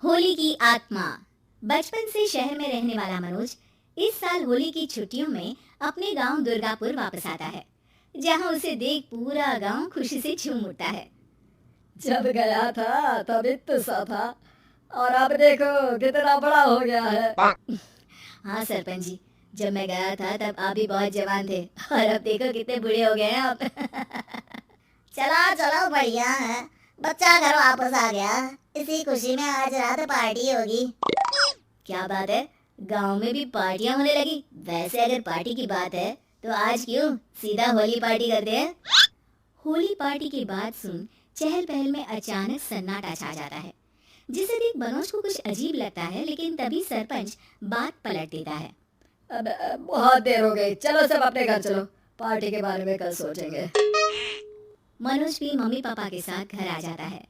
होली की आत्मा। बचपन से शहर में रहने वाला मनोज इस साल होली की छुट्टियों में अपने गांव दुर्गापुर वापस आता है, जहां उसे देख पूरा गांव खुशी से झूम उठता है। जब गया था तब इतना सा था और अब देखो कितना बड़ा हो गया है। हाँ सरपंच जी, जब मैं गया था तब आप भी बहुत जवान थे और अब देखो कितने बूढ़े हो गए हैं आप। चलो चलो बढ़िया है, बच्चा घर वापस आ गया। इसी खुशी में आज रात पार्टी होगी। क्या बात है, गांव में भी पार्टियां होने लगी। वैसे अगर पार्टी की बात है तो आज क्यों सीधा होली पार्टी करते हैं। होली पार्टी की बात सुन चहल पहल में अचानक सन्नाटा छा जाता है, जिसे देख मनोज को कुछ अजीब लगता है, लेकिन तभी सरपंच बात पलट देता है। अब बहुत देर हो गई, चलो सब अपने घर चलो, पार्टी के बारे में कल सोचेंगे। मनोज भी मम्मी पापा के साथ घर आ जाता है,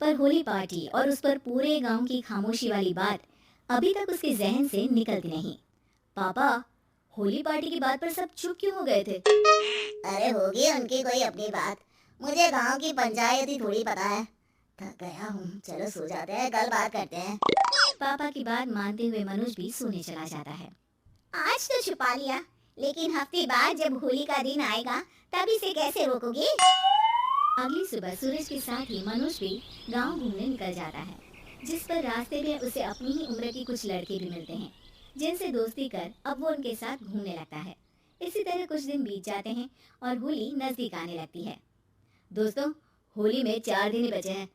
पर होली पार्टी और उस पर पूरे गांव की खामोशी वाली बात अभी तक उसके जहन से निकलती नहीं। पापा, होली पार्टी की बात पर सब चुप क्यों हो गए थे। अरे होगी उनकी कोई अपनी बात, मुझे गांव की पंचायत ही थोड़ी पता है। थक गया हूँ, चलो सो जाते हैं, कल बात करते हैं। पापा की बात मानते हुए मनोज भी सोने चला जाता है। आज तो छुपा लिया, लेकिन हफ्ते बाद जब होली का दिन आएगा तब इसे कैसे रोकोगे। अगली सुबह सूरज के साथ ही मनोज भी गांव घूमने निकल जाता है, जिस पर रास्ते में उसे अपनी ही उम्र के कुछ लड़के भी मिलते हैं, जिनसे दोस्ती कर अब वो उनके साथ घूमने लगता है। इसी तरह कुछ दिन बीत जाते हैं और होली नजदीक आने लगती है। दोस्तों, होली में 4 दिन ही बचे हैं,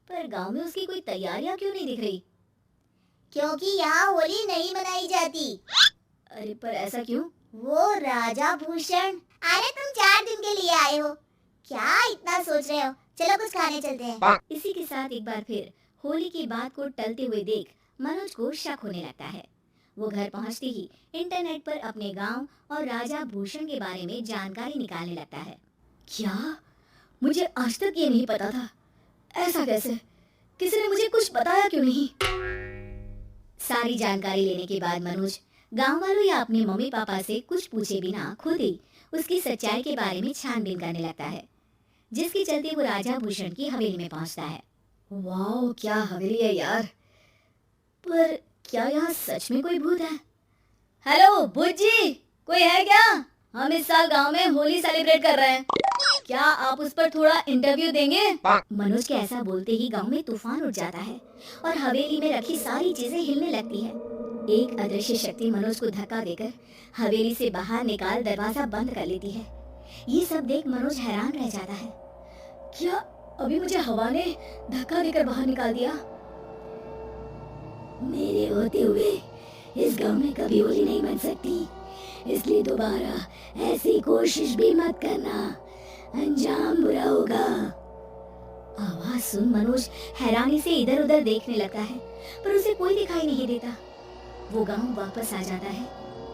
पर गांव में उसकी कोई तैयारियां क्यों नहीं दिख रही। क्योंकि यहाँ होली नहीं मनाई जाती। अरे पर ऐसा क्यों। वो राजा भूषण। अरे तुम 4 दिन के लिए आए हो, क्या इतना सोच रहे हो। चलो कुछ खाने चलते हैं। इसी के साथ एक बार फिर होली की बात को टलते हुए देख मनोज को शक होने लगता है। वो घर पहुंचते ही इंटरनेट पर अपने गांव और राजा भूषण के बारे में जानकारी निकालने लगता है। क्या, मुझे आज तक ये नहीं पता था। ऐसा कैसे, किसी ने मुझे कुछ बताया क्यों नहीं। सारी जानकारी लेने के बाद मनोज गांव वालों या अपने मम्मी पापा से कुछ पूछे बिना खुद ही उसकी सच्चाई के बारे में छानबीन करने लगता है, जिसके चलते वो राजा भूषण की हवेली में पहुंचता है। वाह, क्या हवेली है यार। पर क्या यहाँ सच में कोई भूत है। हेलो भूत जी, कोई है क्या। हम इस साल गांव में होली सेलिब्रेट कर रहे हैं, क्या आप उस पर थोड़ा इंटरव्यू देंगे। मनोज के ऐसा बोलते ही गांव में तूफान उठ जाता है और हवेली में रखी सारी चीजें हिलने लगती है। एक अदृश्य शक्ति मनोज को धक्का देकर हवेली से बाहर निकाल दरवाजा बंद कर लेती है। ये सब देख मनोज हैरान रह जाता है। क्या अभी मुझे हवा ने धक्का देकर बाहर निकाल दिया। मेरे होते हुए इस गांव में कभी होली नहीं बन सकती, इसलिए दोबारा ऐसी कोशिश भी मत करना, अंजाम बुरा होगा। आवाज सुन मनोज हैरानी से इधर उधर देखने लगता है, पर उसे कोई दिखाई नहीं देता। वो गांव वापस आ जाता है,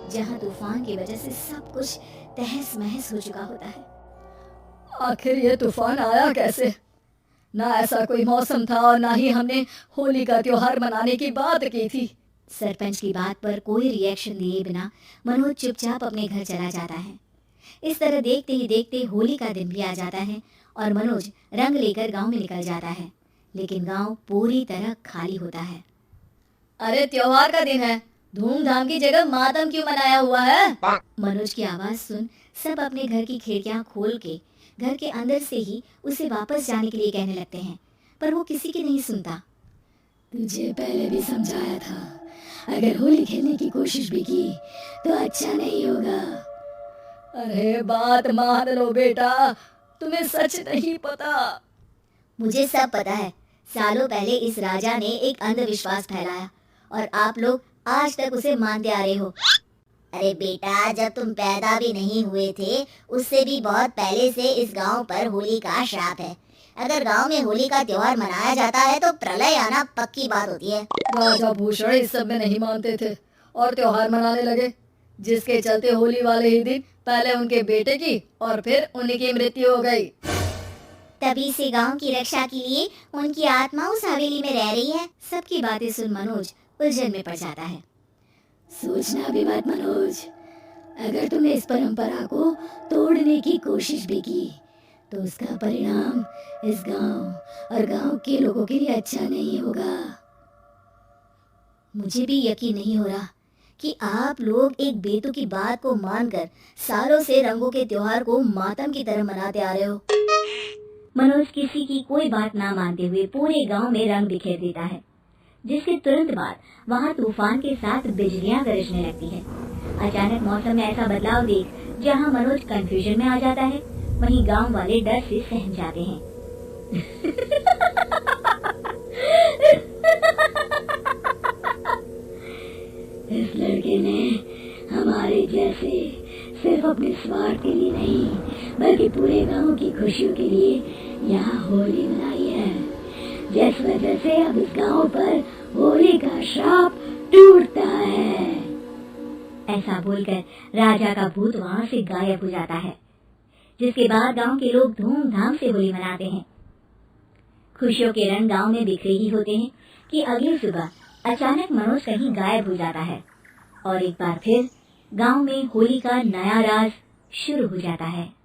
जहां तूफान की वजह से सब कुछ तहस महस हो चुका होता है। आखिर ये तूफान आया कैसे। ना ऐसा कोई मौसम था और ना ही हमने होली का त्योहार मनाने की बात की थी। सरपंच की बात पर कोई रिएक्शन दिए बिना मनोज चुपचाप अपने घर चला जाता है। इस तरह देखते ही देखते होली का दिन भी आ जाता है और मनोज रंग लेकर गांव में निकल जाता है, लेकिन गांव पूरी तरह खाली होता है। अरे त्योहार का दिन है, धूमधाम की जगह मातम क्यों मनाया हुआ है। मनोज की आवाज सुन सब अपने घर की खिड़कियां खोल के घर के अंदर से ही उसे वापस जाने के लिए कहने लगते हैं, पर वो किसी की नहीं सुनता। तुझे पहले भी समझाया था, अगर होली खेलने की कोशिश भी की तो अच्छा नहीं होगा। अरे बात मान लो बेटा, तुम्हें सच नहीं पता। मुझे सब पता है, सालों पहले इस राजा ने एक अंधविश्वास फैलाया और आप लोग आज तक उसे मानते आ रहे हो। अरे बेटा, जब तुम पैदा भी नहीं हुए थे उससे भी बहुत पहले से इस गांव पर होली का श्राप है। अगर गांव में होली का त्योहार मनाया जाता है तो प्रलय आना पक्की बात होती है। राजा भूषण इस सब में नहीं मानते थे और त्योहार मनाने लगे, जिसके चलते होली वाले ही दिन पहले उनके बेटे की और फिर उन्हीं की मृत्यु हो गई। तभी से गांव की रक्षा के लिए उनकी आत्मा उस हवेली में रह रही है। सबकी बातें सुन मनोज उलझन में पड़ जाता है। सोचना भी मत मनोज, अगर तुमने इस परंपरा को तोड़ने की कोशिश भी की तो उसका परिणाम इस गांव और गांव के लोगों के लिए अच्छा नहीं होगा। मुझे भी यकीन नहीं हो रहा कि आप लोग एक बेतुकी बात को मानकर सालों से रंगों के त्योहार को मातम की तरह मनाते आ रहे हो। मनोज किसी की कोई बात ना मानते हुए पूरे गांव में रंग बिखेर देता है, जिसके तुरंत बाद वहां तूफान के साथ बिजलियां गरजने लगती है। अचानक मौसम में ऐसा बदलाव देख जहां मनोज कंफ्यूजन में आ जाता है, वहीं गांव वाले डर से सहम जाते हैं। इस लड़के ने हमारे जैसे सिर्फ अपने स्वार्थ के लिए नहीं बल्कि पूरे गांव की खुशियों के लिए यहाँ होली मनाई है, जिस वजह से अब इस गांव पर होली का श्राप टूटता है। ऐसा बोलकर राजा का भूत वहां से गायब हो जाता है, जिसके बाद गांव के लोग धूमधाम से होली मनाते हैं। खुशियों के रंग गांव में बिखरे ही होते हैं कि अगली सुबह अचानक मनोज कहीं गायब हो जाता है और एक बार फिर गांव में होली का नया राज शुरू हो जाता है।